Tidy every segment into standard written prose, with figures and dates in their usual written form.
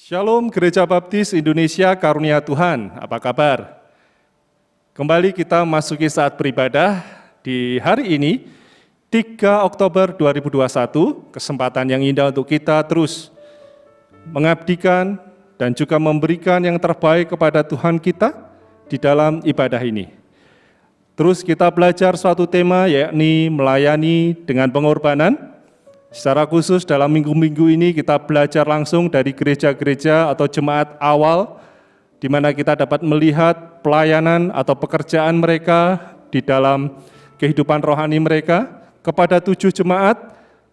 Shalom Gereja Baptis Indonesia Karunia Tuhan, apa kabar? Kembali kita masuki saat beribadah di hari ini, 3 Oktober 2021, kesempatan yang indah untuk kita terus mengabdikan dan juga memberikan yang terbaik kepada Tuhan kita di dalam ibadah ini. Terus kita belajar suatu tema yakni melayani dengan pengorbanan. Secara khusus dalam minggu-minggu ini kita belajar langsung dari gereja-gereja atau jemaat awal, di mana kita dapat melihat pelayanan atau pekerjaan mereka di dalam kehidupan rohani mereka kepada 7 jemaat,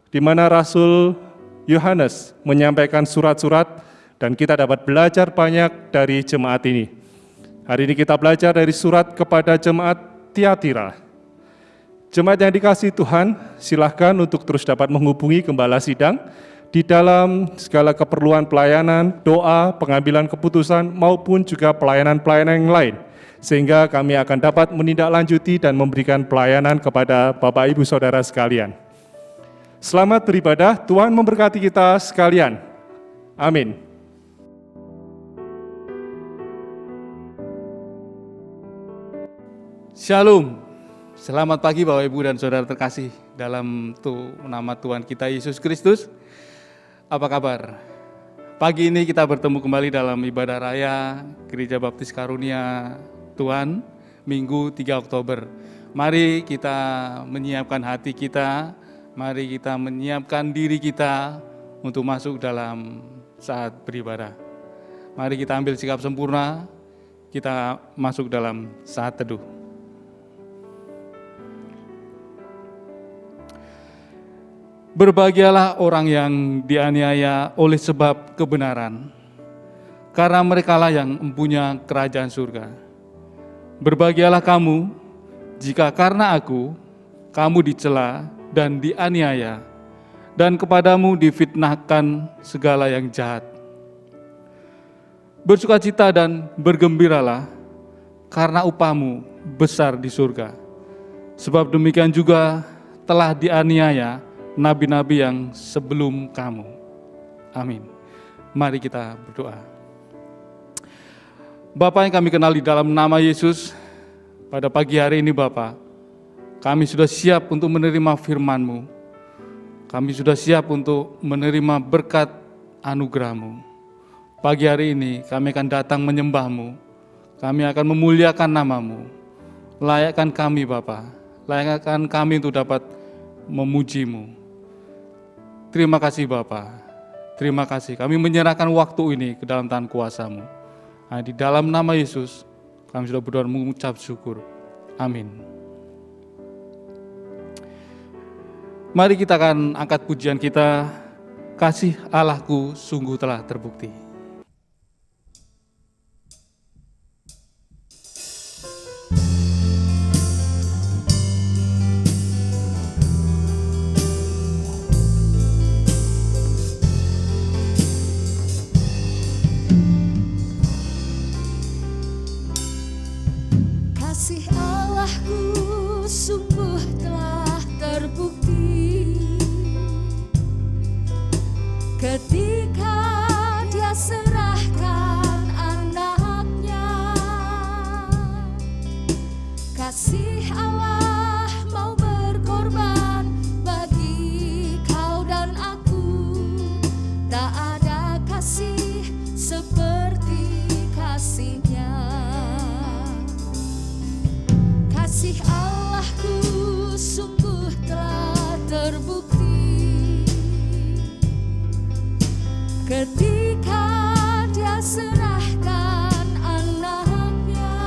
di mana Rasul Yohanes menyampaikan surat-surat dan kita dapat belajar banyak dari jemaat ini. Hari ini kita belajar dari surat kepada jemaat Tiatira. Jemaat yang dikasihi Tuhan, silahkan untuk terus dapat menghubungi Gembala Sidang di dalam segala keperluan pelayanan, doa, pengambilan keputusan, maupun juga pelayanan-pelayanan yang lain. Sehingga kami akan dapat menindaklanjuti dan memberikan pelayanan kepada Bapak Ibu Saudara sekalian. Selamat beribadah, Tuhan memberkati kita sekalian. Amin. Shalom. Selamat pagi Bapak Ibu dan Saudara terkasih dalam nama Tuhan kita Yesus Kristus. Apa kabar? Pagi ini kita bertemu kembali dalam ibadah raya Gereja Baptis Karunia Tuhan, Minggu 3 Oktober. Mari kita menyiapkan hati kita, mari kita menyiapkan diri kita untuk masuk dalam saat beribadah. Mari kita ambil sikap sempurna, kita masuk dalam saat teduh. Berbahagialah orang yang dianiaya oleh sebab kebenaran, karena merekalah yang mempunyai kerajaan surga. Berbahagialah kamu, jika karena aku, kamu dicela dan dianiaya, dan kepadamu difitnahkan segala yang jahat. Bersukacita dan bergembiralah, karena upahmu besar di surga. Sebab demikian juga telah dianiaya nabi-nabi yang sebelum kamu. Amin. Mari kita berdoa. Bapa yang kami kenal di dalam nama Yesus, pada pagi hari ini Bapa, kami sudah siap untuk menerima firman-Mu. Kami sudah siap untuk menerima berkat anugerah-Mu. Pagi hari ini kami akan datang menyembah-Mu. Kami akan memuliakan nama-Mu. Layakkan kami Bapa, layakkan kami untuk dapat memuji-Mu. Terima kasih Bapa, terima kasih. Kami menyerahkan waktu ini ke dalam tangan kuasa-Mu. Nah, di dalam nama Yesus, kami sudah berdoa mengucap syukur. Amin. Mari kita akan angkat pujian kita, kasih Allahku sungguh telah terbukti. Kasih Allahku sungguh telah terbukti ketika Dia serahkan anaknya. Kasih Allah mau berkorban bagi kau dan aku. Tak ada kasih seperti kasih-Nya. Kasih Allahku sungguh telah terbukti ketika Dia serahkan anaknya.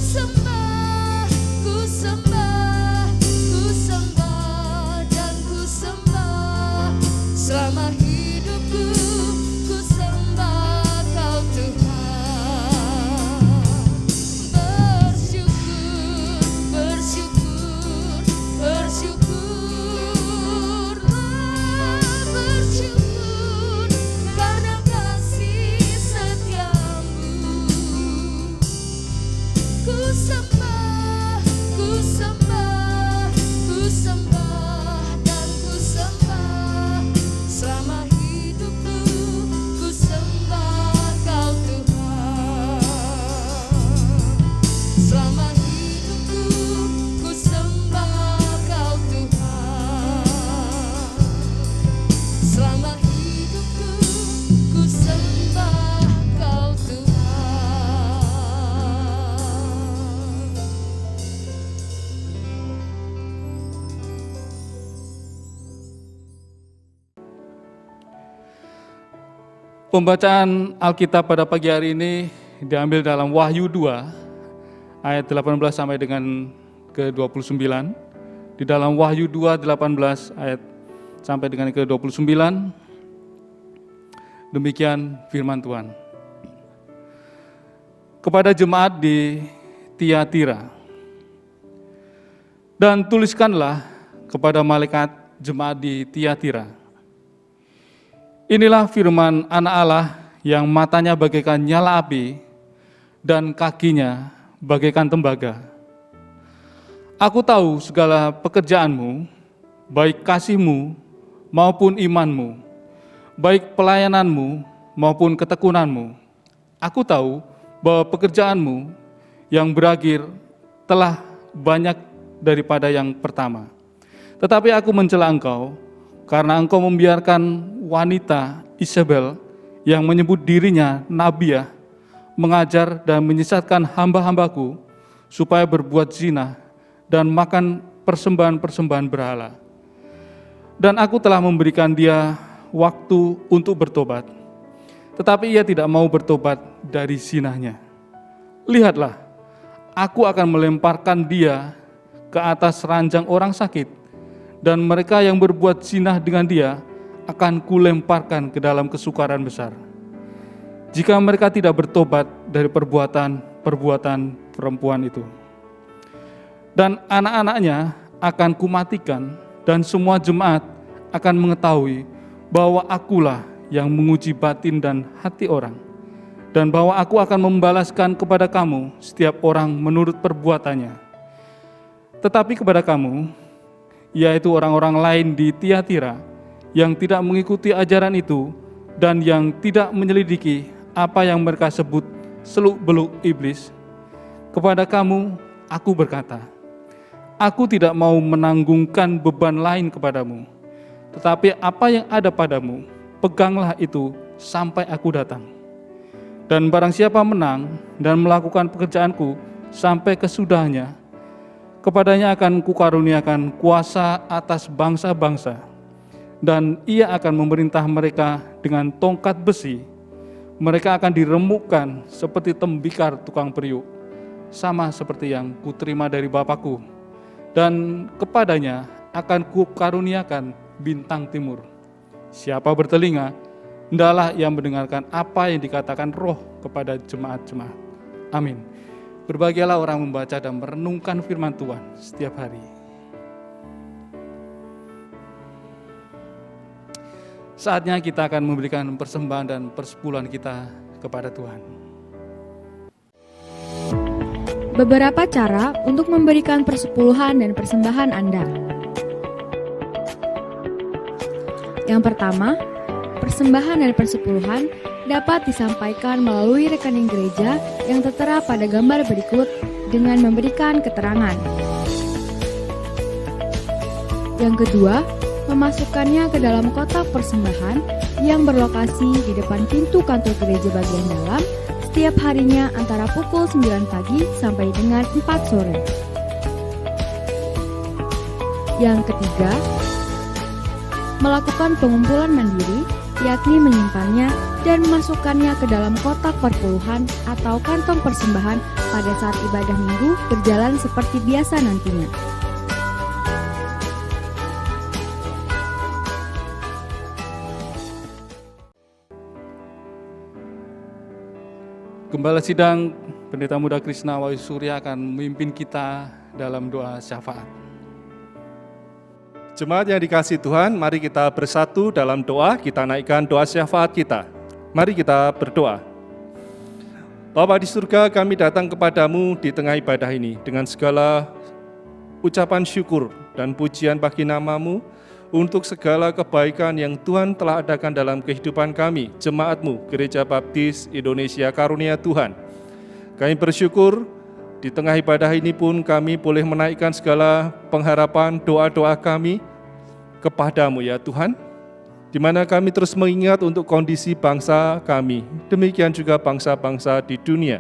sembah, ku sembah, ku sembah dan ku sembah. Selama hidupku ku sembah Kau Tuhan. Bersyukur, bersyukur, bersyukurlah, bersyukur karena kasih setiamu. Ku sembah, ku sembah, ku sembah dan ku sembah. Selama hidupku ku sembah Kau Tuhan. Selama hidupku ku sembah Kau Tuhan. Selama hidupku ku sembah Kau Tuhan. Pembacaan Alkitab pada pagi hari ini diambil dalam Wahyu 2 ayat 18 sampai dengan ke-29. Di dalam Wahyu 2 18 ayat sampai dengan ke-29. Demikian firman Tuhan. Kepada jemaat di Tiatira. Dan tuliskanlah kepada malaikat jemaat di Tiatira. Inilah firman Anak Allah yang matanya bagaikan nyala api dan kakinya bagaikan tembaga. Aku tahu segala pekerjaanmu, baik kasihmu maupun imanmu, baik pelayananmu maupun ketekunanmu. Aku tahu bahwa pekerjaanmu yang berakhir telah banyak daripada yang pertama. Tetapi aku mencela engkau, karena engkau membiarkan wanita Isabel yang menyebut dirinya Nabiah mengajar dan menyesatkan hamba-hambaku supaya berbuat zina dan makan persembahan-persembahan berhala. Dan aku telah memberikan dia waktu untuk bertobat, tetapi ia tidak mau bertobat dari zinahnya. Lihatlah, aku akan melemparkan dia ke atas ranjang orang sakit, dan mereka yang berbuat zina dengan dia akan kulemparkan ke dalam kesukaran besar. Jika mereka tidak bertobat dari perbuatan perempuan itu. Dan anak-anaknya akan kumatikan, dan semua jemaat akan mengetahui bahwa akulah yang menguji batin dan hati orang, dan bahwa aku akan membalaskan kepada kamu setiap orang menurut perbuatannya. Tetapi kepada kamu, yaitu orang-orang lain di Tiatira yang tidak mengikuti ajaran itu dan yang tidak menyelidiki apa yang mereka sebut seluk-beluk iblis, kepada kamu aku berkata, aku tidak mau menanggungkan beban lain kepadamu, tetapi apa yang ada padamu, peganglah itu sampai aku datang. Dan barang siapa menang dan melakukan pekerjaanku sampai kesudahnya, kepadanya akan kukaruniakan kuasa atas bangsa-bangsa, dan ia akan memerintah mereka dengan tongkat besi. Mereka akan diremukkan seperti tembikar tukang periuk, sama seperti yang kuterima dari Bapakku, dan kepadanya akan kukaruniakan bintang timur. Siapa bertelinga, hendaklah ia mendengarkan apa yang dikatakan Roh kepada jemaat-jemaat. Amin. Berbahagialah orang membaca dan merenungkan firman Tuhan setiap hari. Saatnya kita akan memberikan persembahan dan persepuluhan kita kepada Tuhan. Beberapa cara untuk memberikan persepuluhan dan persembahan Anda. Yang pertama, persembahan dan persepuluhan dapat disampaikan melalui rekening gereja yang tertera pada gambar berikut dengan memberikan keterangan. Yang kedua, memasukkannya ke dalam kotak persembahan yang berlokasi di depan pintu kantor gereja bagian dalam setiap harinya antara pukul 9 pagi sampai dengan 4 sore. Yang ketiga, melakukan pengumpulan mandiri, yakni menyimpannya dan memasukkannya ke dalam kotak perpuluhan atau kantong persembahan pada saat ibadah minggu berjalan seperti biasa nantinya. Gembala Sidang Pendeta Muda Krishna Wahyu Surya akan memimpin kita dalam doa syafaat. Jemaat yang dikasihi Tuhan, mari kita bersatu dalam doa, kita naikkan doa syafaat kita. Mari kita berdoa. Bapa di surga, kami datang kepadamu di tengah ibadah ini dengan segala ucapan syukur dan pujian bagi nama-Mu untuk segala kebaikan yang Tuhan telah adakan dalam kehidupan kami, jemaat-Mu, Gereja Baptis Indonesia Karunia Tuhan. Kami bersyukur di tengah ibadah ini pun kami boleh menaikkan segala pengharapan doa-doa kami kepadamu ya Tuhan, di mana kami terus mengingat untuk kondisi bangsa kami, demikian juga bangsa-bangsa di dunia.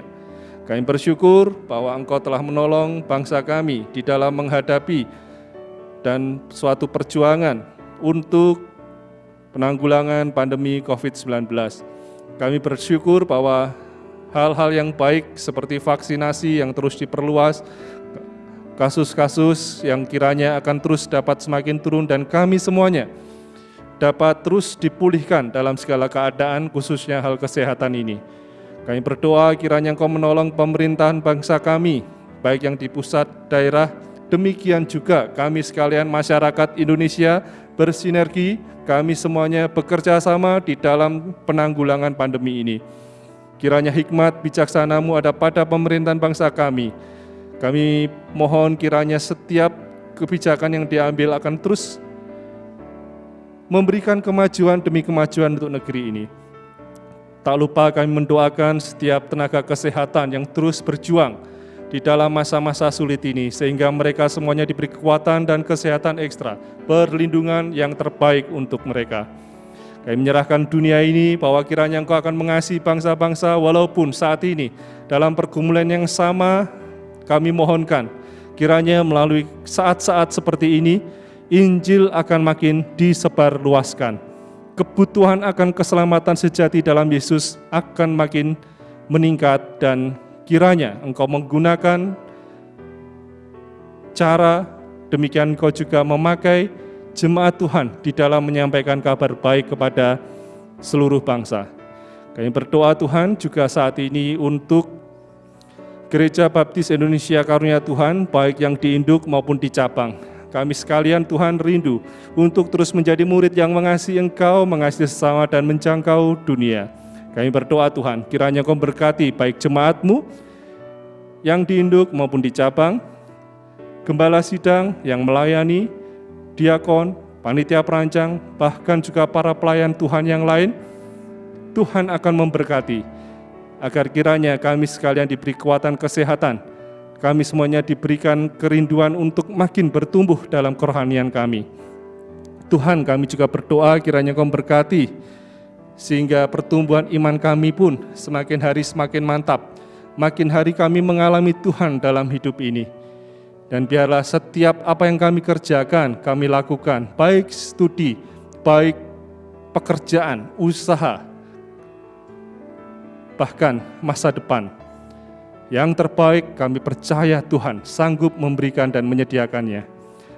Kami bersyukur bahwa Engkau telah menolong bangsa kami di dalam menghadapi dan suatu perjuangan untuk penanggulangan pandemi COVID-19. Kami bersyukur bahwa hal-hal yang baik seperti vaksinasi yang terus diperluas, kasus-kasus yang kiranya akan terus dapat semakin turun dan kami semuanya dapat terus dipulihkan dalam segala keadaan, khususnya hal kesehatan ini. Kami berdoa kiranya Engkau menolong pemerintahan bangsa kami, baik yang di pusat, daerah, demikian juga kami sekalian masyarakat Indonesia bersinergi, kami semuanya bekerja sama di dalam penanggulangan pandemi ini. Kiranya hikmat bijaksana-Mu ada pada pemerintahan bangsa kami. Kami mohon kiranya setiap kebijakan yang diambil akan terus memberikan kemajuan demi kemajuan untuk negeri ini. Tak lupa kami mendoakan setiap tenaga kesehatan yang terus berjuang di dalam masa-masa sulit ini, sehingga mereka semuanya diberi kekuatan dan kesehatan ekstra, perlindungan yang terbaik untuk mereka. Kami menyerahkan dunia ini bahwa kiranya Engkau akan mengasihi bangsa-bangsa walaupun saat ini dalam pergumulan yang sama. Kami mohonkan kiranya melalui saat-saat seperti ini Injil akan makin disebarluaskan. Kebutuhan akan keselamatan sejati dalam Yesus akan makin meningkat dan kiranya Engkau menggunakan cara demikian Engkau juga memakai jemaat Tuhan di dalam menyampaikan kabar baik kepada seluruh bangsa. Kami berdoa Tuhan juga saat ini untuk Gereja Baptis Indonesia Karunia Tuhan, baik yang di induk maupun di cabang. Kami sekalian Tuhan rindu untuk terus menjadi murid yang mengasihi Engkau, mengasihi sesama dan menjangkau dunia. Kami berdoa Tuhan, kiranya Engkau berkati baik jemaat-Mu yang di induk maupun di cabang, gembala sidang yang melayani, diakon, panitia perancang, bahkan juga para pelayan Tuhan yang lain. Tuhan akan memberkati, agar kiranya kami sekalian diberi kekuatan kesehatan, kami semuanya diberikan kerinduan untuk makin bertumbuh dalam kerohanian kami. Tuhan, kami juga berdoa kiranya Engkau memberkati, sehingga pertumbuhan iman kami pun semakin hari semakin mantap, makin hari kami mengalami Tuhan dalam hidup ini. Dan biarlah setiap apa yang kami kerjakan, kami lakukan, baik studi, baik pekerjaan, usaha, bahkan masa depan. Yang terbaik kami percaya Tuhan sanggup memberikan dan menyediakannya.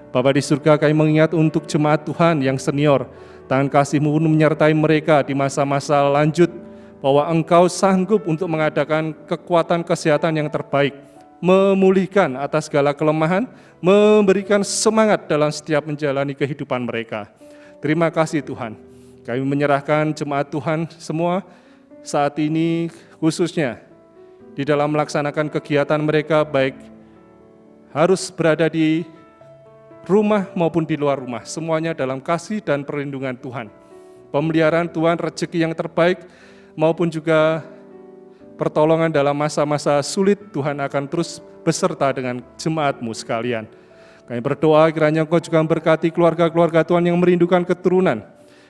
Bapa di surga, kami mengingat untuk jemaat Tuhan yang senior, tangan kasih-Mu menyertai mereka di masa-masa lanjut, bahwa Engkau sanggup untuk mengadakan kekuatan kesehatan yang terbaik, memulihkan atas segala kelemahan, memberikan semangat dalam setiap menjalani kehidupan mereka. Terima kasih Tuhan. Kami menyerahkan jemaat Tuhan semua saat ini khususnya di dalam melaksanakan kegiatan mereka, baik harus berada di rumah maupun di luar rumah, semuanya dalam kasih dan perlindungan Tuhan. Pemeliharaan Tuhan, rezeki yang terbaik, maupun juga pertolongan dalam masa-masa sulit, Tuhan akan terus beserta dengan jemaat-Mu sekalian. Kami berdoa kiranya Engkau juga memberkati keluarga-keluarga Tuhan yang merindukan keturunan.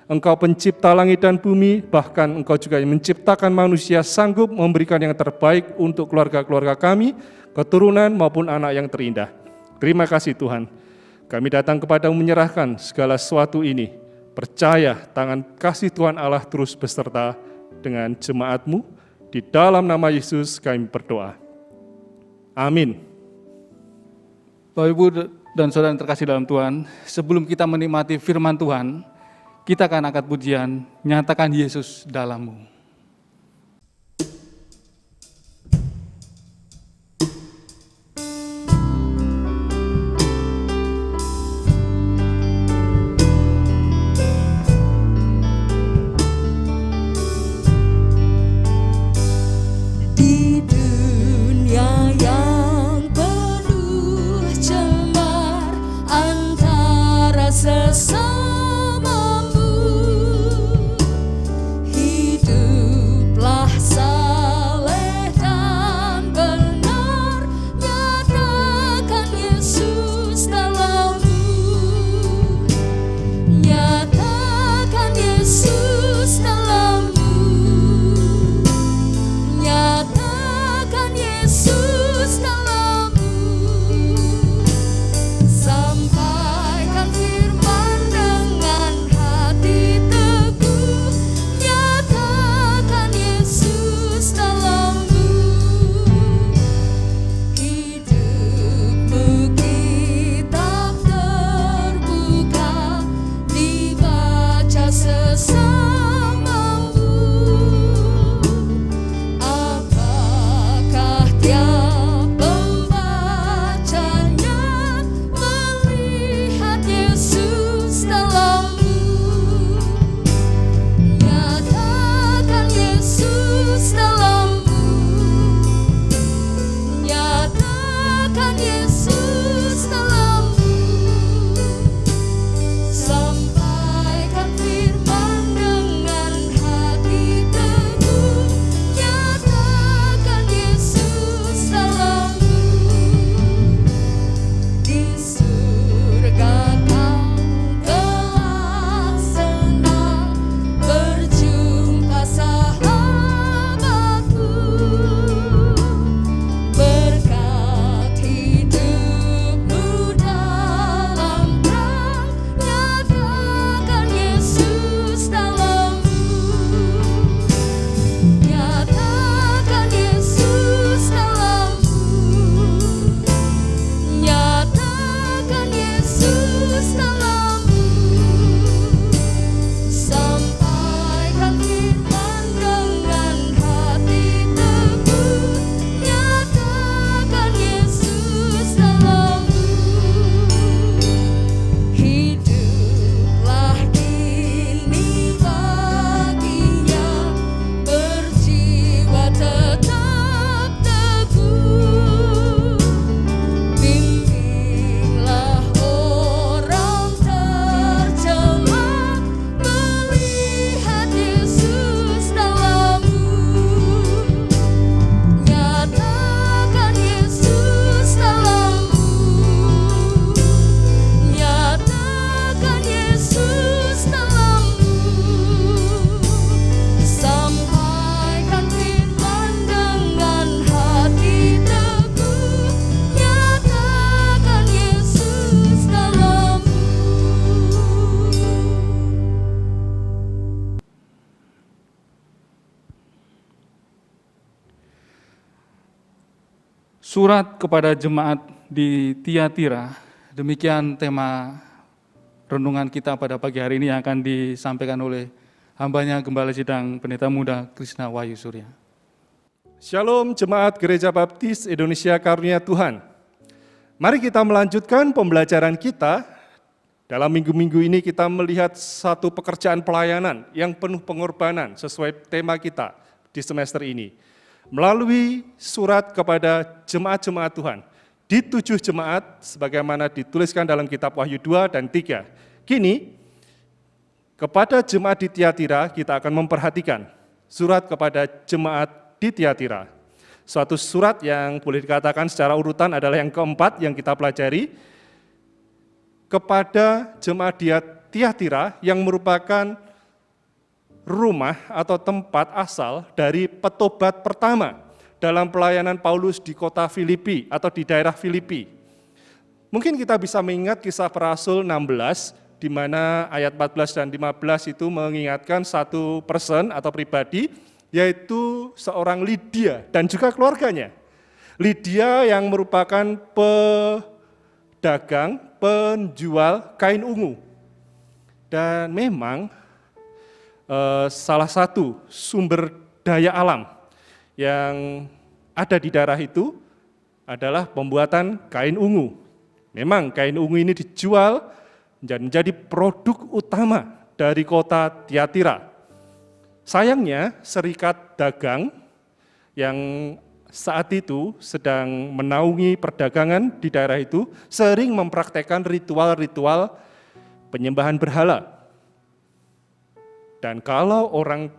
Engkau pencipta langit dan bumi, bahkan Engkau juga yang menciptakan manusia sanggup memberikan yang terbaik untuk keluarga-keluarga kami, keturunan maupun anak yang terindah. Terima kasih Tuhan. Kami datang kepadamu menyerahkan segala sesuatu ini. Percaya tangan kasih Tuhan Allah terus beserta dengan jemaat-Mu. Di dalam nama Yesus kami berdoa. Amin. Bapak Ibu dan Saudara yang terkasih dalam Tuhan, sebelum kita menikmati firman Tuhan, kita akan angkat pujian, nyatakan Yesus dalammu. Di dunia yang penuh cemar antara sesamamu, hiduplah saleh dan benar, nyatakan Yesus dalammu, nyatakan Yesus dalammu. Nyatakan Yesus dalammu, sampaikan firman dengan hati teguh. Nyatakan Yesus dalammu, hidupmu kitab terbuka, dibaca sesamamu. Apakah tiap pembacanya melihat Yesus dalammu? Nyatakan Yesus dalammu, nyatakan Yesus dalammu, sampaikan firman dengan hati teguh. Nyatakan Yesus dalammu, di surga kau kelak senang berjumpa sahabatku, berkat hidupmu dalam terang. Nyatakan Yesus dalammu, nyatakan Yesus dalammu, nyatakan Yesus dalammu, sampaikan firman dengan hati teguh. Nyatakan Yesus dalammu, hiduplah kini baginya, berjiwa tetap teguh. Bimbinglah orang tercela, melihat Yesus dalammu. Nyatakan Yesus dalammu, nyatakan Yesus dalammu, sampaikan firman dengan hati teguh. Nyatakan Yesus dalammu. Surat kepada jemaat di Tiatira, demikian tema renungan kita pada pagi hari ini yang akan disampaikan oleh hambanya Gembala Sidang Pendeta Muda Krishna Wahyu Surya. Shalom Jemaat Gereja Baptis Indonesia Karunia Tuhan. Mari kita melanjutkan pembelajaran kita. Dalam minggu-minggu ini kita melihat satu pekerjaan pelayanan yang penuh pengorbanan sesuai tema kita di semester ini. Melalui surat kepada jemaat-jemaat Tuhan, di 7 jemaat sebagaimana dituliskan dalam kitab Wahyu 2 dan 3. Kini, kepada jemaat di Tiatira kita akan memperhatikan surat kepada jemaat di Tiatira. Suatu surat yang boleh dikatakan secara urutan adalah yang keempat yang kita pelajari, kepada jemaat di Tiatira yang merupakan rumah atau tempat asal dari petobat pertama dalam pelayanan Paulus di kota Filipi atau di daerah Filipi. Mungkin kita bisa mengingat kisah para rasul 16, di mana ayat 14 dan 15 itu mengingatkan satu person atau pribadi, yaitu seorang Lydia dan juga keluarganya. Lydia yang merupakan pedagang, penjual kain ungu. Dan memang salah satu sumber daya alam yang ada di daerah itu adalah pembuatan kain ungu. Memang kain ungu ini dijual dan menjadi produk utama dari kota Tiatira. Sayangnya serikat dagang yang saat itu sedang menaungi perdagangan di daerah itu sering mempraktekkan ritual-ritual penyembahan berhala. Dan kalau orang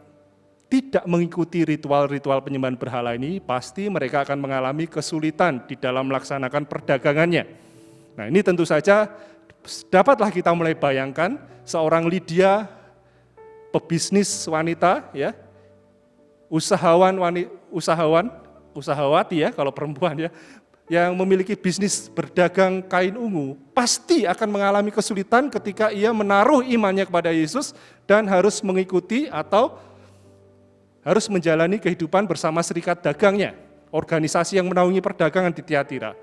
tidak mengikuti ritual-ritual penyembahan berhala ini, pasti mereka akan mengalami kesulitan di dalam melaksanakan perdagangannya. Nah, ini tentu saja dapatlah kita mulai bayangkan seorang Lydia, pebisnis wanita, ya, usahawati ya kalau perempuan ya, yang memiliki bisnis berdagang kain ungu, pasti akan mengalami kesulitan ketika ia menaruh imannya kepada Yesus dan harus mengikuti atau harus menjalani kehidupan bersama serikat dagangnya, organisasi yang menaungi perdagangan di Tiatira.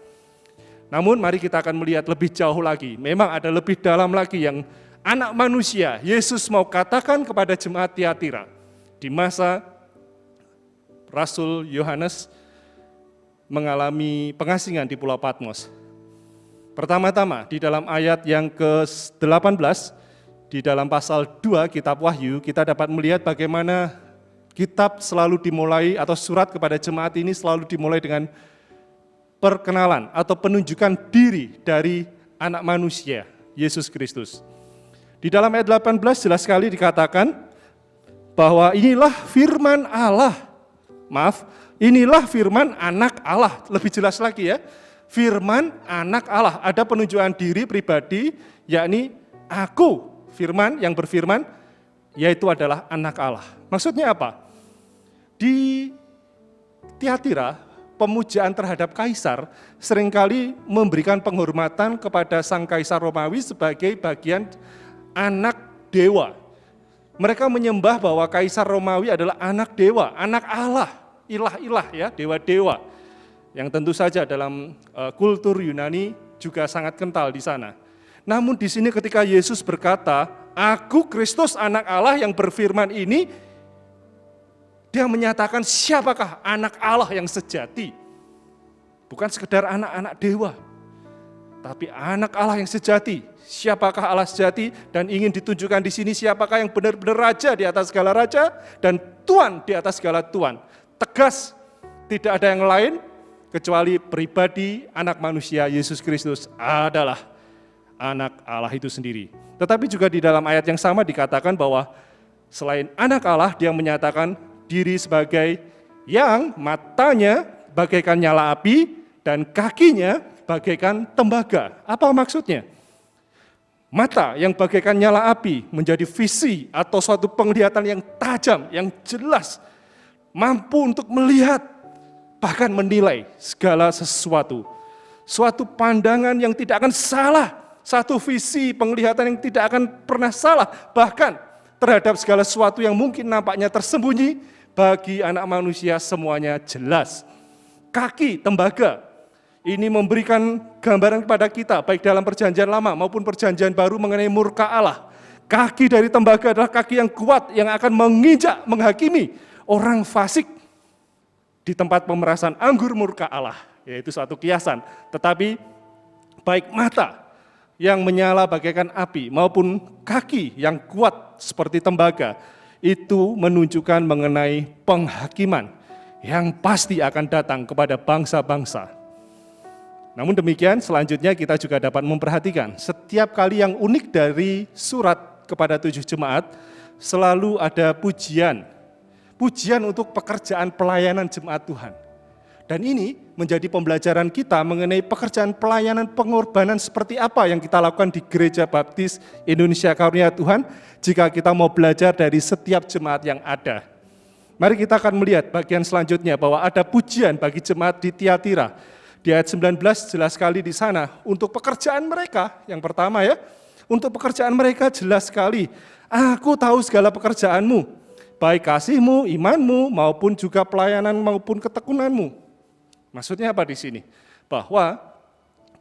Namun mari kita akan melihat lebih jauh lagi, memang ada lebih dalam lagi yang Anak Manusia, Yesus mau katakan kepada jemaat Tiatira di masa Rasul Yohanes mengalami pengasingan di Pulau Patmos. Pertama-tama di dalam ayat yang ke-18, di dalam pasal 2 kitab Wahyu, kita dapat melihat bagaimana kitab selalu dimulai atau surat kepada jemaat ini selalu dimulai dengan perkenalan atau penunjukan diri dari Anak Manusia, Yesus Kristus. Di dalam ayat 18 jelas sekali dikatakan bahwa inilah firman Allah. Inilah firman anak Allah, lebih jelas lagi ya, firman anak Allah, ada penunjukan diri pribadi, yakni aku, firman yang berfirman, yaitu adalah anak Allah. Maksudnya apa? Di Tiatira, pemujaan terhadap kaisar seringkali memberikan penghormatan kepada sang kaisar Romawi sebagai bagian anak dewa. Mereka menyembah bahwa kaisar Romawi adalah anak dewa, anak Allah, ilah-ilah ya, dewa-dewa. Yang tentu saja dalam kultur Yunani juga sangat kental di sana. Namun di sini ketika Yesus berkata, "Aku Kristus anak Allah yang berfirman" ini, dia menyatakan siapakah anak Allah yang sejati. Bukan sekedar anak-anak dewa, tapi anak Allah yang sejati. Siapakah Allah sejati? Dan ingin ditunjukkan di sini siapakah yang benar-benar raja di atas segala raja dan Tuhan di atas segala Tuhan. Tegas, tidak ada yang lain kecuali pribadi anak manusia Yesus Kristus adalah anak Allah itu sendiri. Tetapi juga di dalam ayat yang sama dikatakan bahwa selain anak Allah, dia menyatakan diri sebagai yang matanya bagaikan nyala api dan kakinya bagaikan tembaga. Apa maksudnya? Mata yang bagaikan nyala api menjadi visi atau suatu penglihatan yang tajam, yang jelas, mampu untuk melihat, bahkan menilai segala sesuatu. Suatu pandangan yang tidak akan salah, satu visi penglihatan yang tidak akan pernah salah, bahkan terhadap segala sesuatu yang mungkin nampaknya tersembunyi, bagi anak manusia semuanya jelas. Kaki tembaga, ini memberikan gambaran kepada kita, baik dalam perjanjian lama maupun perjanjian baru mengenai murka Allah. Kaki dari tembaga adalah kaki yang kuat, yang akan menginjak, menghakimi orang fasik di tempat pemerasan anggur murka Allah, yaitu suatu kiasan. Tetapi baik mata yang menyala bagaikan api maupun kaki yang kuat seperti tembaga, itu menunjukkan mengenai penghakiman yang pasti akan datang kepada bangsa-bangsa. Namun demikian, selanjutnya kita juga dapat memperhatikan setiap kali yang unik dari surat kepada 7 jemaat, selalu ada pujian. Pujian untuk pekerjaan pelayanan jemaat Tuhan. Dan ini menjadi pembelajaran kita mengenai pekerjaan pelayanan pengorbanan seperti apa yang kita lakukan di Gereja Baptis Indonesia Karunia Tuhan jika kita mau belajar dari setiap jemaat yang ada. Mari kita akan melihat bagian selanjutnya bahwa ada pujian bagi jemaat di Tiatira. Di ayat 19 jelas sekali di sana untuk pekerjaan mereka. Yang pertama ya, untuk pekerjaan mereka jelas sekali. Aku tahu segala pekerjaanmu, baik kasihmu, imanmu, maupun juga pelayanan maupun ketekunanmu. Maksudnya apa di sini? Bahwa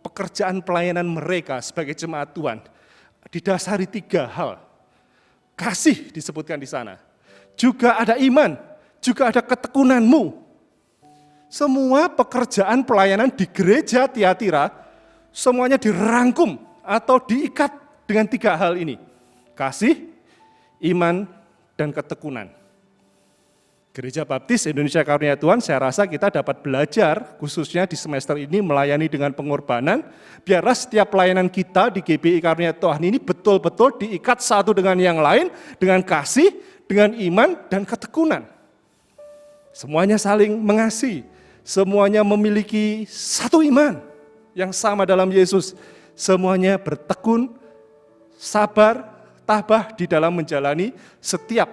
pekerjaan pelayanan mereka sebagai jemaat Tuhan didasari 3 hal. Kasih disebutkan di sana. Juga ada iman, juga ada ketekunanmu. Semua pekerjaan pelayanan di gereja Tiatira semuanya dirangkum atau diikat dengan 3 hal ini. Kasih, iman, dan ketekunan. Gereja Baptis Indonesia Karunia Tuhan, saya rasa kita dapat belajar khususnya di semester ini melayani dengan pengorbanan. Biarlah setiap pelayanan kita di GBI Karunia Tuhan ini betul-betul diikat satu dengan yang lain, dengan kasih, dengan iman, dan ketekunan. Semuanya saling mengasihi, semuanya memiliki satu iman yang sama dalam Yesus. Semuanya bertekun, sabar, tabah di dalam menjalani setiap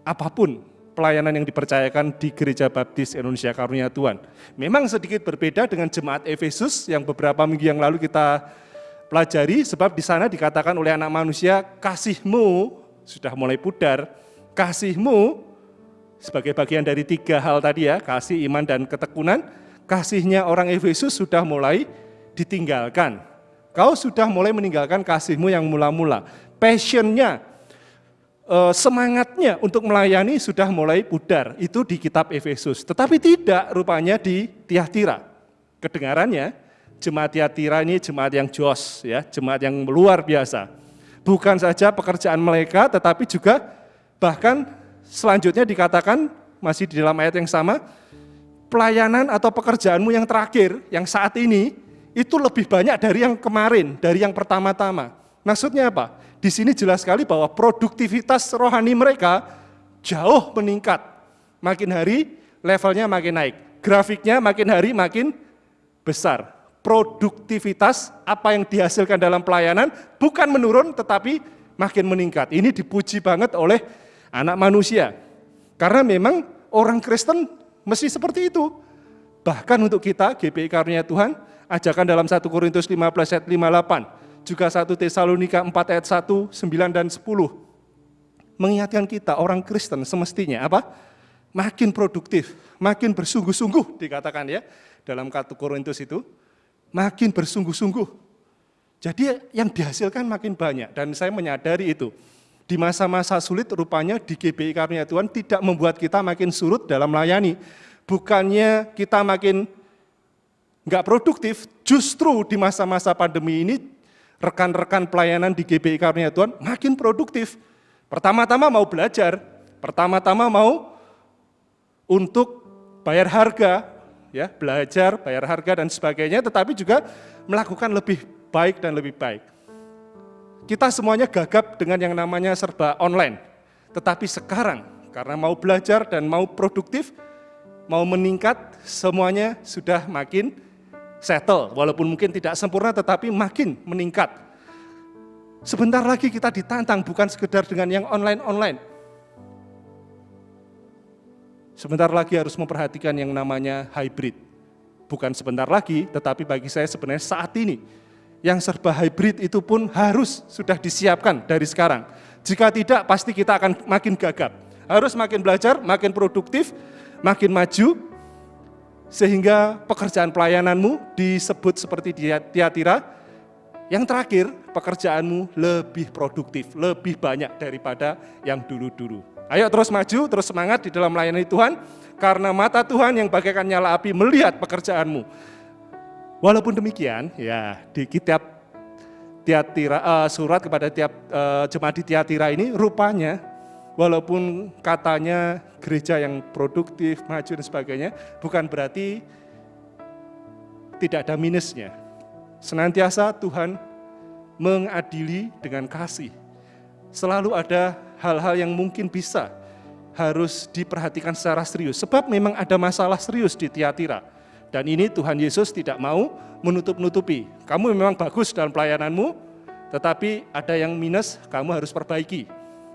apapun pelayanan yang dipercayakan di Gereja Baptis Indonesia Karunia Tuhan. Memang sedikit berbeda dengan jemaat Efesus yang beberapa minggu yang lalu kita pelajari, sebab di sana dikatakan oleh anak manusia, kasihmu sudah mulai pudar, kasihmu sebagai bagian dari 3 hal tadi ya, kasih, iman, dan ketekunan, kasihnya orang Efesus sudah mulai ditinggalkan. Kau sudah mulai meninggalkan kasihmu yang mula-mula. Passionnya, semangatnya untuk melayani sudah mulai pudar. Itu di kitab Efesus. Tetapi tidak rupanya di Tiatira. Kedengarannya, jemaat Tiatira ini jemaat yang jos, ya, jemaat yang luar biasa. Bukan saja pekerjaan mereka, tetapi juga bahkan selanjutnya dikatakan, masih di dalam ayat yang sama, pelayanan atau pekerjaanmu yang terakhir, yang saat ini, itu lebih banyak dari yang kemarin, dari yang pertama-tama. Maksudnya apa? Di sini jelas sekali bahwa produktivitas rohani mereka jauh meningkat. Makin hari levelnya makin naik, grafiknya makin hari makin besar. Produktivitas apa yang dihasilkan dalam pelayanan bukan menurun tetapi makin meningkat. Ini dipuji banget oleh anak manusia. Karena memang orang Kristen mesti seperti itu. Bahkan untuk kita, GBI Karunia Tuhan, ajakan dalam 1 Korintus 15 ayat 58, juga 1 Tesalonika 4 ayat 1, 9 dan 10, mengingatkan kita orang Kristen semestinya apa? Makin produktif, makin bersungguh-sungguh dikatakan ya, dalam 1 Korintus itu, makin bersungguh-sungguh. Jadi yang dihasilkan makin banyak, dan saya menyadari itu. Di masa-masa sulit rupanya di GBI Karunia Tuhan tidak membuat kita makin surut dalam melayani. Bukannya kita makin nggak produktif, justru di masa-masa pandemi ini rekan-rekan pelayanan di GBI Karunia Tuhan makin produktif. Pertama-tama mau belajar, pertama-tama mau untuk bayar harga, ya, belajar, bayar harga dan sebagainya, tetapi juga melakukan lebih baik dan lebih baik. Kita semuanya gagap dengan yang namanya serba online, tetapi sekarang karena mau belajar dan mau produktif, mau meningkat, semuanya sudah makin settle, walaupun mungkin tidak sempurna tetapi makin meningkat. Sebentar lagi kita ditantang bukan sekedar dengan yang online-online. Sebentar lagi harus memperhatikan yang namanya hybrid. Bukan sebentar lagi, tetapi bagi saya sebenarnya saat ini. Yang serba hybrid itu pun harus sudah disiapkan dari sekarang. Jika tidak, pasti kita akan makin gagap. Harus makin belajar, makin produktif, makin maju, sehingga pekerjaan pelayananmu disebut seperti di Tiatira, yang terakhir pekerjaanmu lebih produktif, lebih banyak daripada yang dulu-dulu. Ayo terus maju, terus semangat di dalam melayani Tuhan, karena mata Tuhan yang bagaikan nyala api melihat pekerjaanmu. Walaupun demikian, ya di kitab Tiatira, surat kepada tiap jemaat di Tiatira ini rupanya, walaupun katanya gereja yang produktif, maju dan sebagainya, bukan berarti tidak ada minusnya. Senantiasa Tuhan mengadili dengan kasih. Selalu ada hal-hal yang mungkin bisa harus diperhatikan secara serius. Sebab memang ada masalah serius di Tiatira. Dan ini Tuhan Yesus tidak mau menutup-nutupi. Kamu memang bagus dalam pelayananmu, tetapi ada yang minus, kamu harus perbaiki.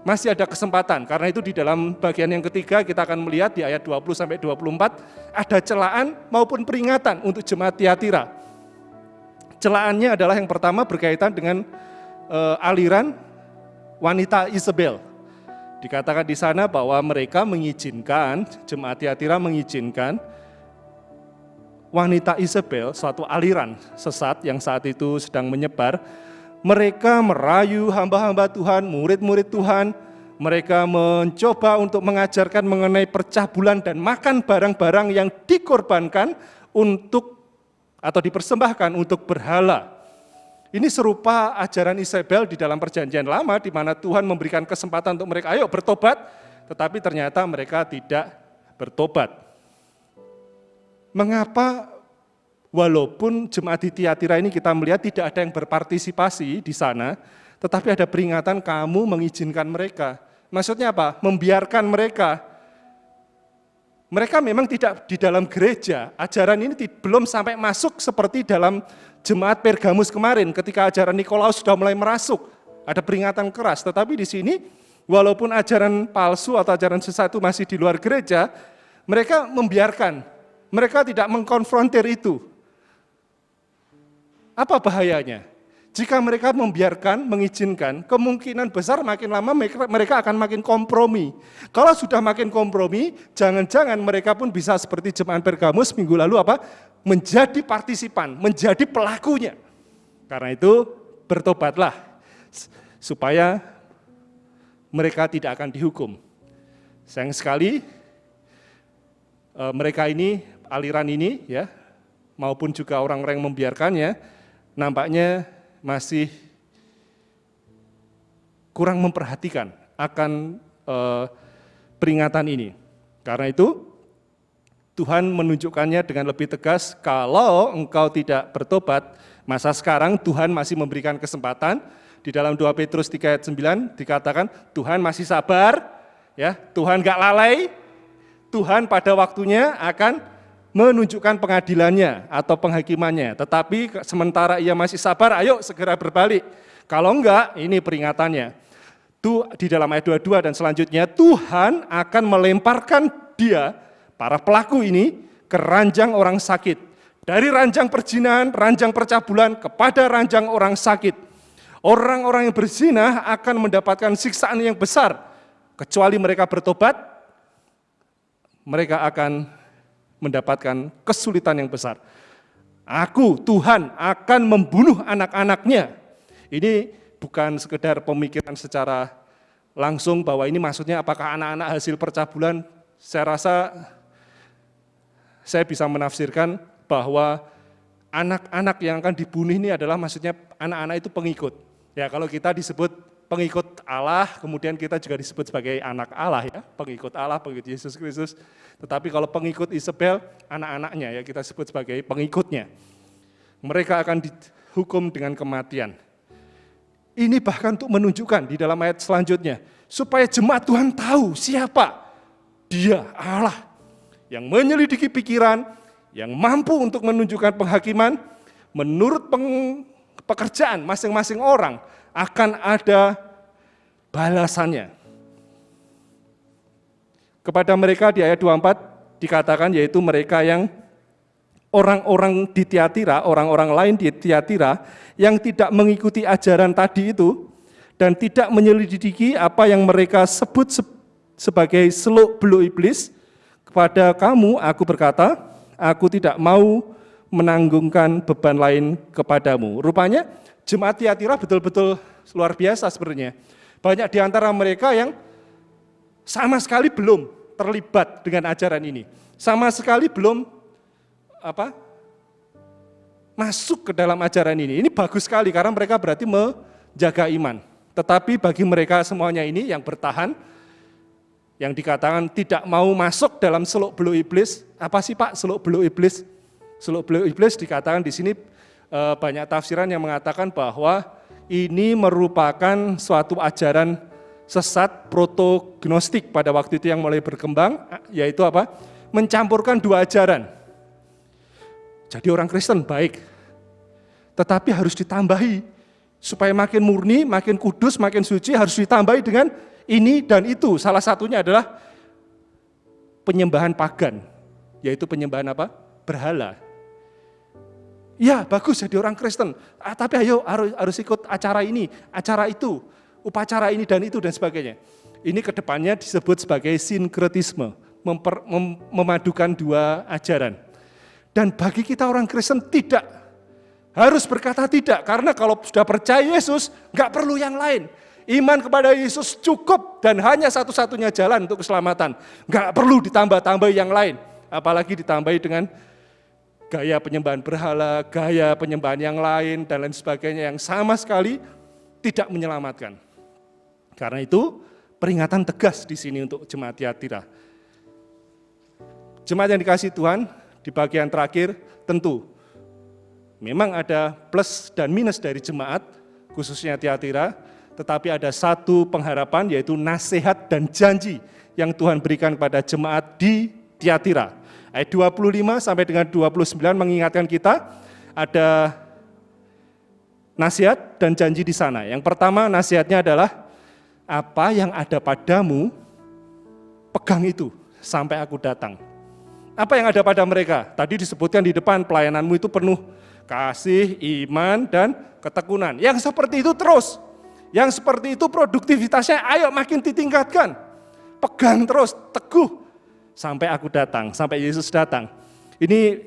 Masih ada kesempatan, karena itu di dalam bagian yang ketiga kita akan melihat di ayat 20-24, ada celaan maupun peringatan untuk jemaat Tiatira. Celaannya adalah yang pertama berkaitan dengan aliran wanita Isabel. Dikatakan di sana bahwa mereka mengizinkan, jemaat Tiatira mengizinkan wanita Isabel, suatu aliran sesat yang saat itu sedang menyebar. Mereka merayu hamba-hamba Tuhan, murid-murid Tuhan. Mereka mencoba untuk mengajarkan mengenai pecah bulan dan makan barang-barang yang dikorbankan untuk atau dipersembahkan untuk berhala. Ini serupa ajaran Isabel di dalam perjanjian lama di mana Tuhan memberikan kesempatan untuk mereka, ayo bertobat, tetapi ternyata mereka tidak bertobat. Mengapa walaupun jemaat di Tiatira ini kita melihat tidak ada yang berpartisipasi di sana, tetapi ada peringatan kamu mengizinkan mereka. Maksudnya apa? Membiarkan mereka. Mereka memang tidak di dalam gereja, ajaran ini belum sampai masuk seperti dalam jemaat Pergamus kemarin ketika ajaran Nikolaus sudah mulai merasuk. Ada peringatan keras, tetapi di sini walaupun ajaran palsu atau ajaran sesat itu masih di luar gereja, mereka membiarkan, mereka tidak mengkonfrontir itu. Apa bahayanya? Jika mereka membiarkan, mengizinkan, kemungkinan besar makin lama mereka akan makin kompromi. Kalau sudah makin kompromi, jangan-jangan mereka pun bisa seperti jemaat Pergamus minggu lalu menjadi partisipan, menjadi pelakunya. Karena itu bertobatlah, supaya mereka tidak akan dihukum. Sayang sekali, mereka ini, aliran ini, ya, maupun juga orang-orang yang membiarkannya, nampaknya masih kurang memperhatikan akan peringatan ini. Karena itu, Tuhan menunjukkannya dengan lebih tegas, kalau engkau tidak bertobat, masa sekarang Tuhan masih memberikan kesempatan. Di dalam 2 Petrus 3 ayat 9 dikatakan, Tuhan masih sabar, ya, Tuhan gak lalai, Tuhan pada waktunya akan menunjukkan pengadilannya atau penghakimannya. Tetapi sementara ia masih sabar, ayo segera berbalik. Kalau enggak, ini peringatannya. Di dalam ayat 22 dan selanjutnya, Tuhan akan melemparkan dia, para pelaku ini, ke ranjang orang sakit. Dari ranjang perzinahan, ranjang percabulan, kepada ranjang orang sakit. Orang-orang yang berzina akan mendapatkan siksaan yang besar. Kecuali mereka bertobat, mereka akan mendapatkan kesulitan yang besar. Aku, Tuhan, akan membunuh anak-anaknya. Ini bukan sekedar pemikiran secara langsung bahwa ini maksudnya apakah anak-anak hasil percabulan. Saya rasa saya bisa menafsirkan bahwa anak-anak yang akan dibunuh ini adalah maksudnya anak-anak itu pengikut. Ya, kalau kita disebut pengikut Allah, kemudian kita juga disebut sebagai anak Allah, ya, pengikut Allah, pengikut Yesus Kristus. Tetapi kalau pengikut Isabel, anak-anaknya ya kita sebut sebagai pengikutnya. Mereka akan dihukum dengan kematian. Ini bahkan untuk menunjukkan di dalam ayat selanjutnya, supaya jemaat Tuhan tahu siapa Dia, Allah, yang menyelidiki pikiran, yang mampu untuk menunjukkan penghakiman, menurut pekerjaan masing-masing orang, akan ada balasannya. Kepada mereka di ayat 24 dikatakan yaitu mereka yang orang-orang di Tiatira, orang-orang lain di Tiatira yang tidak mengikuti ajaran tadi itu dan tidak menyelidiki apa yang mereka sebut sebagai seluk-beluk iblis. Kepada kamu aku berkata, aku tidak mau menanggungkan beban lain kepadamu. Rupanya jemaat Tiatira betul-betul luar biasa sebenarnya. Banyak di antara mereka yang sama sekali belum terlibat dengan ajaran ini. Sama sekali belum masuk ke dalam ajaran ini. Ini bagus sekali karena mereka berarti menjaga iman. Tetapi bagi mereka semuanya ini yang bertahan, yang dikatakan tidak mau masuk dalam seluk-beluk iblis. Apa sih Pak seluk-beluk iblis? Seluk-beluk iblis dikatakan di sini banyak tafsiran yang mengatakan bahwa ini merupakan suatu ajaran sesat proto-gnostik pada waktu itu yang mulai berkembang, yaitu apa? Mencampurkan dua ajaran. Jadi orang Kristen baik, tetapi harus ditambahi, supaya makin murni, makin kudus, makin suci, harus ditambahi dengan ini dan itu. Salah satunya adalah penyembahan pagan, yaitu penyembahan apa? Berhala. Ya bagus jadi orang Kristen, tapi ayo harus ikut acara ini, acara itu, upacara ini dan itu dan sebagainya. Ini kedepannya disebut sebagai sinkretisme, memadukan dua ajaran. Dan bagi kita orang Kristen tidak. Harus berkata tidak, karena kalau sudah percaya Yesus, nggak perlu yang lain. Iman kepada Yesus cukup dan hanya satu-satunya jalan untuk keselamatan. Nggak perlu ditambah-tambah yang lain. Apalagi ditambahi dengan gaya penyembahan berhala, gaya penyembahan yang lain, dan lain sebagainya yang sama sekali tidak menyelamatkan. Karena itu peringatan tegas di sini untuk jemaat Tiatira. Jemaat yang dikasihi Tuhan, di bagian terakhir tentu memang ada plus dan minus dari jemaat, khususnya Tiatira, tetapi ada satu pengharapan yaitu nasihat dan janji yang Tuhan berikan kepada jemaat di Tiatira. Ayat 25 sampai dengan 29 mengingatkan kita ada nasihat dan janji di sana. Yang pertama nasihatnya adalah apa yang ada padamu, pegang itu sampai aku datang. Apa yang ada pada mereka? Tadi disebutkan di depan pelayananmu itu penuh kasih, iman, dan ketekunan. Yang seperti itu terus. Yang seperti itu produktivitasnya ayo makin ditingkatkan. Pegang terus, teguh. Sampai aku datang, sampai Yesus datang. Ini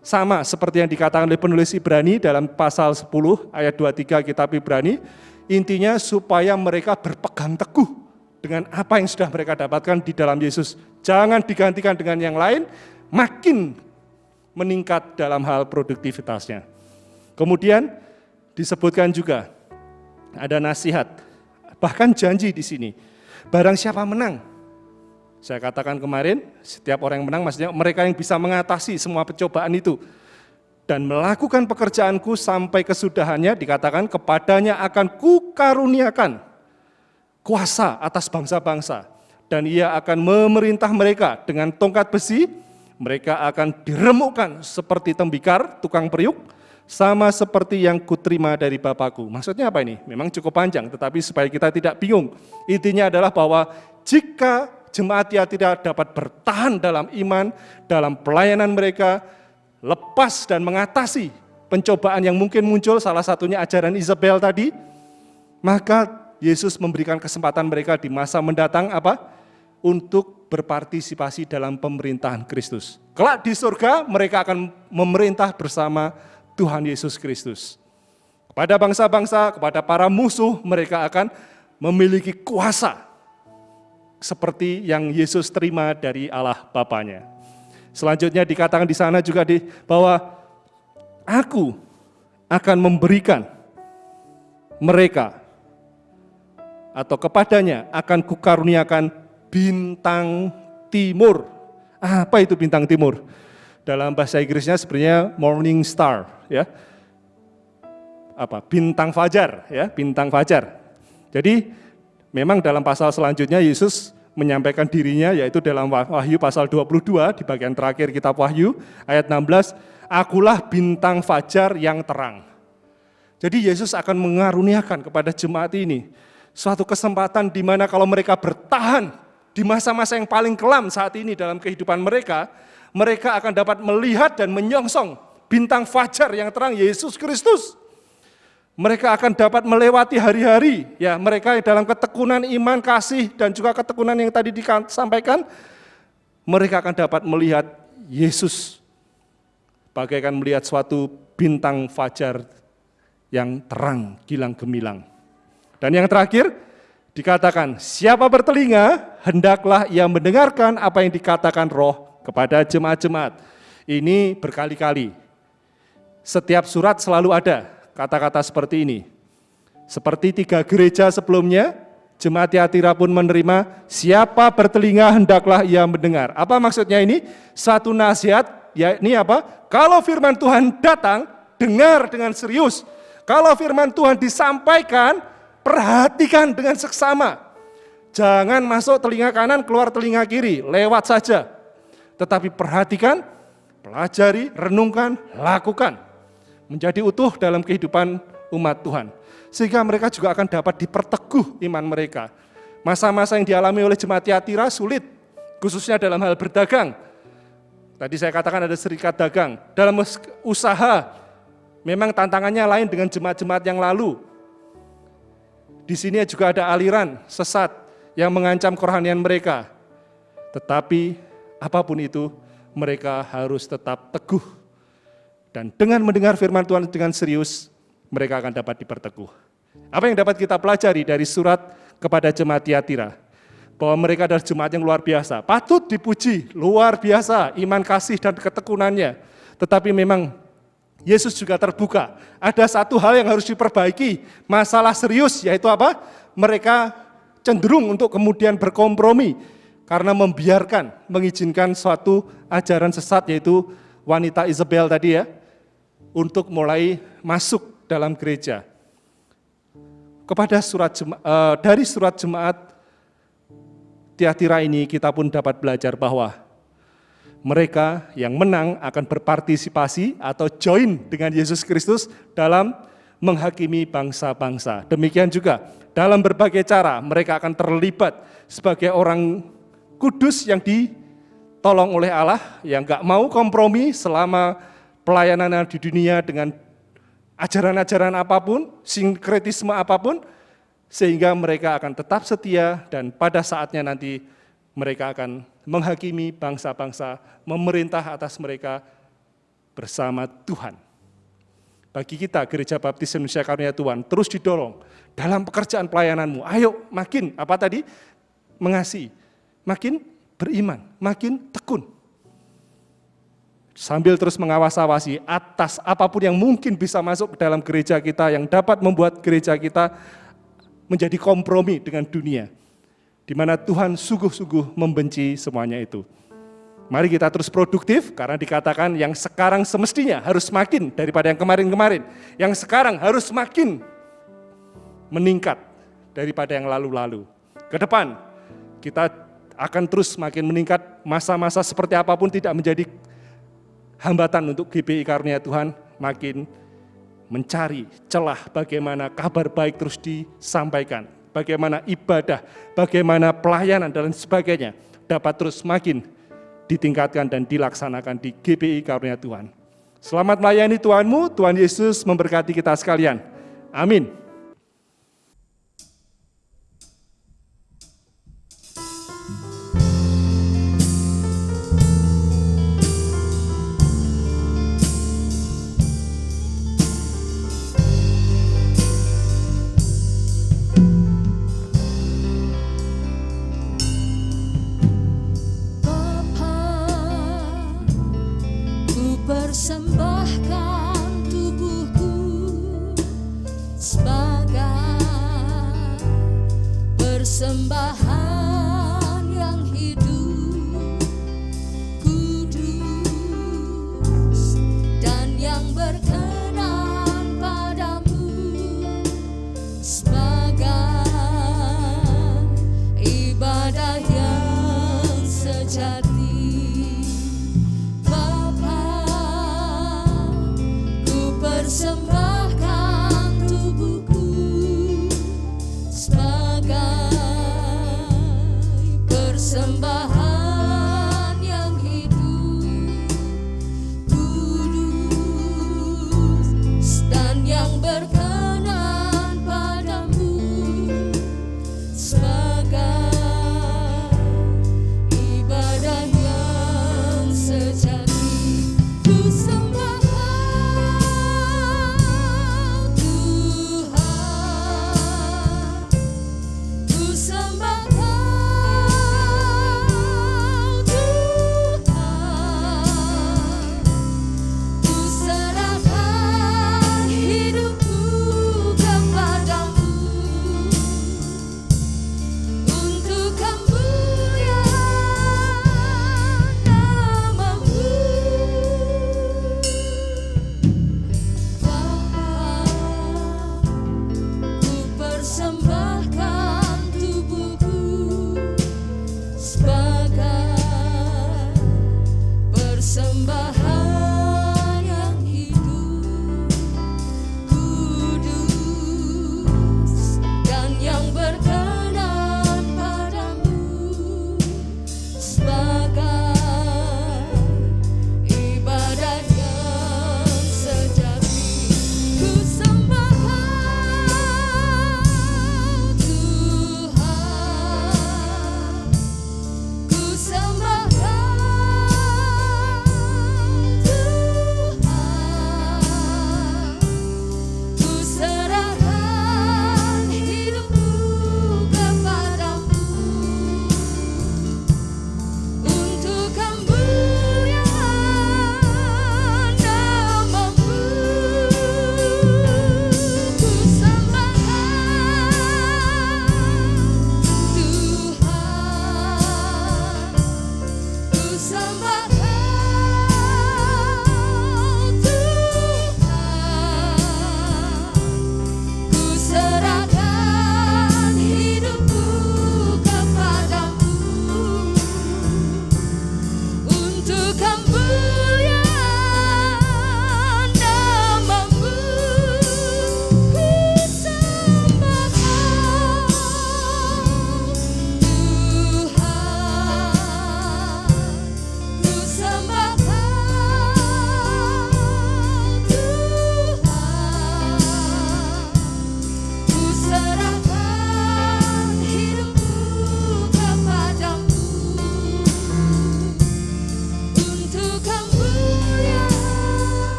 sama seperti yang dikatakan oleh penulis Ibrani dalam pasal 10 ayat 23 kitab Ibrani. Intinya supaya mereka berpegang teguh dengan apa yang sudah mereka dapatkan di dalam Yesus. Jangan digantikan dengan yang lain, makin meningkat dalam hal produktivitasnya. Kemudian disebutkan juga ada nasihat, bahkan janji di sini. Barang siapa menang, saya katakan kemarin, setiap orang yang menang maksudnya mereka yang bisa mengatasi semua pencobaan itu dan melakukan pekerjaanku sampai kesudahannya, dikatakan kepadanya akan kukaruniakan kuasa atas bangsa-bangsa, dan ia akan memerintah mereka dengan tongkat besi. Mereka akan diremukkan seperti tembikar tukang periuk, sama seperti yang kuterima dari Bapakku. Maksudnya apa ini? Memang cukup panjang, tetapi supaya kita tidak bingung. Intinya adalah bahwa jika jemaat Tiatira dapat bertahan dalam iman, dalam pelayanan mereka, lepas dan mengatasi pencobaan yang mungkin muncul, salah satunya ajaran Isabel tadi, maka Yesus memberikan kesempatan mereka di masa mendatang apa? Untuk berpartisipasi dalam pemerintahan Kristus. Kelak di surga mereka akan memerintah bersama Tuhan Yesus Kristus. Kepada bangsa-bangsa, kepada para musuh mereka akan memiliki kuasa seperti yang Yesus terima dari Allah Bapanya. Selanjutnya dikatakan di sana juga bahwa aku akan memberikan mereka atau kepadanya akan kukaruniakan bintang timur. Apa itu bintang timur? Dalam bahasa Inggrisnya sebenarnya morning star, ya. Apa? Bintang fajar, ya, bintang fajar. Jadi memang dalam pasal selanjutnya Yesus menyampaikan dirinya, yaitu dalam Wahyu pasal 22 di bagian terakhir kitab Wahyu ayat 16, akulah bintang fajar yang terang. Jadi Yesus akan mengaruniakan kepada jemaat ini suatu kesempatan di mana kalau mereka bertahan di masa-masa yang paling kelam saat ini dalam kehidupan mereka, mereka akan dapat melihat dan menyongsong bintang fajar yang terang Yesus Kristus. Mereka akan dapat melewati hari-hari, ya, mereka dalam ketekunan iman, kasih, dan juga ketekunan yang tadi disampaikan, mereka akan dapat melihat Yesus bagaikan melihat suatu bintang fajar yang terang, gilang gemilang. Dan yang terakhir, dikatakan, siapa bertelinga, hendaklah ia mendengarkan apa yang dikatakan Roh kepada jemaat-jemaat. Ini berkali-kali. Setiap surat selalu ada kata-kata seperti ini. Seperti 3 gereja sebelumnya, jemaat Tiatira pun menerima, siapa bertelinga hendaklah ia mendengar. Apa maksudnya ini? Satu nasihat, ya ini apa? Kalau firman Tuhan datang, dengar dengan serius. Kalau firman Tuhan disampaikan, perhatikan dengan seksama. Jangan masuk telinga kanan, keluar telinga kiri, lewat saja. Tetapi perhatikan, pelajari, renungkan, lakukan. Menjadi utuh dalam kehidupan umat Tuhan. Sehingga mereka juga akan dapat diperteguh iman mereka. Masa-masa yang dialami oleh jemaat Tiatira sulit, khususnya dalam hal berdagang. Tadi saya katakan ada serikat dagang. Dalam usaha, memang tantangannya lain dengan jemaat-jemaat yang lalu. Di sini juga ada aliran sesat yang mengancam kerohanian mereka. Tetapi apapun itu, mereka harus tetap teguh Dan dengan mendengar firman Tuhan dengan serius, mereka akan dapat diperteguh. Apa yang dapat kita pelajari dari surat kepada jemaat Tiatira? Bahwa mereka adalah jemaat yang luar biasa, patut dipuji, luar biasa iman kasih dan ketekunannya. Tetapi memang Yesus juga terbuka. Ada satu hal yang harus diperbaiki, masalah serius, yaitu apa? Mereka cenderung untuk kemudian berkompromi karena mengizinkan suatu ajaran sesat, yaitu wanita Isabel tadi ya, untuk mulai masuk dalam gereja. Dari surat jemaat Tiatira ini kita pun dapat belajar bahwa mereka yang menang akan berpartisipasi atau join dengan Yesus Kristus dalam menghakimi bangsa-bangsa. Demikian juga dalam berbagai cara mereka akan terlibat sebagai orang kudus yang ditolong oleh Allah, yang gak mau kompromi selama pelayanan di dunia dengan ajaran-ajaran apapun, sinkretisme apapun, sehingga mereka akan tetap setia dan pada saatnya nanti mereka akan menghakimi bangsa-bangsa, memerintah atas mereka bersama Tuhan. Bagi kita Gereja Baptis Indonesia Karunia Tuhan, terus didorong dalam pekerjaan pelayananmu. Ayo makin mengasihi, makin beriman, makin tekun. Sambil terus mengawas-awasi atas apapun yang mungkin bisa masuk ke dalam gereja kita, yang dapat membuat gereja kita menjadi kompromi dengan dunia, di mana Tuhan sungguh-sungguh membenci semuanya itu. Mari kita terus produktif, karena dikatakan yang sekarang semestinya harus makin daripada yang kemarin-kemarin. Yang sekarang harus makin meningkat daripada yang lalu-lalu. Ke depan, kita akan terus makin meningkat, masa-masa seperti apapun tidak menjadi hambatan untuk GBI Karunia Tuhan, makin mencari celah bagaimana kabar baik terus disampaikan, bagaimana ibadah, bagaimana pelayanan dan sebagainya dapat terus makin ditingkatkan dan dilaksanakan di GBI Karunia Tuhan. Selamat melayani Tuhanmu, Tuhan Yesus memberkati kita sekalian. Amin. Persembahkan tubuhku sebagai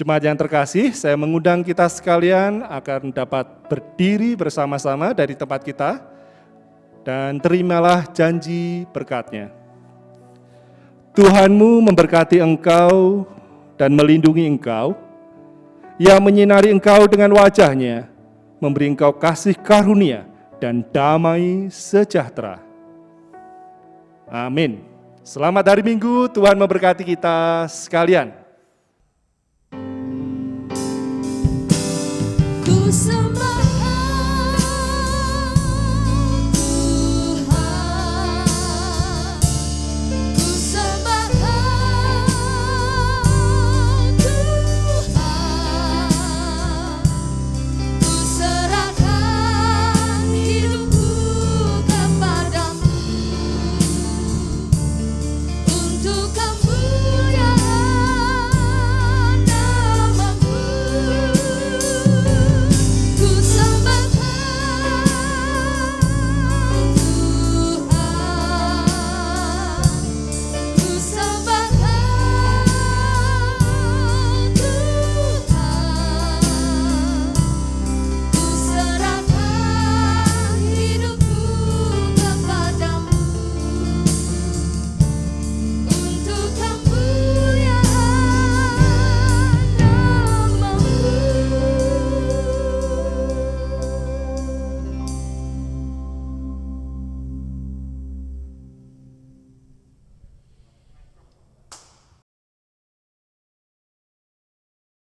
Jemaat yang terkasih, saya mengundang kita sekalian akan dapat berdiri bersama-sama dari tempat kita dan terimalah janji berkat-Nya. Tuhanmu memberkati engkau dan melindungi engkau. Ia menyinari engkau dengan wajah-Nya, memberi engkau kasih karunia dan damai sejahtera. Amin. Selamat hari Minggu, Tuhan memberkati kita sekalian.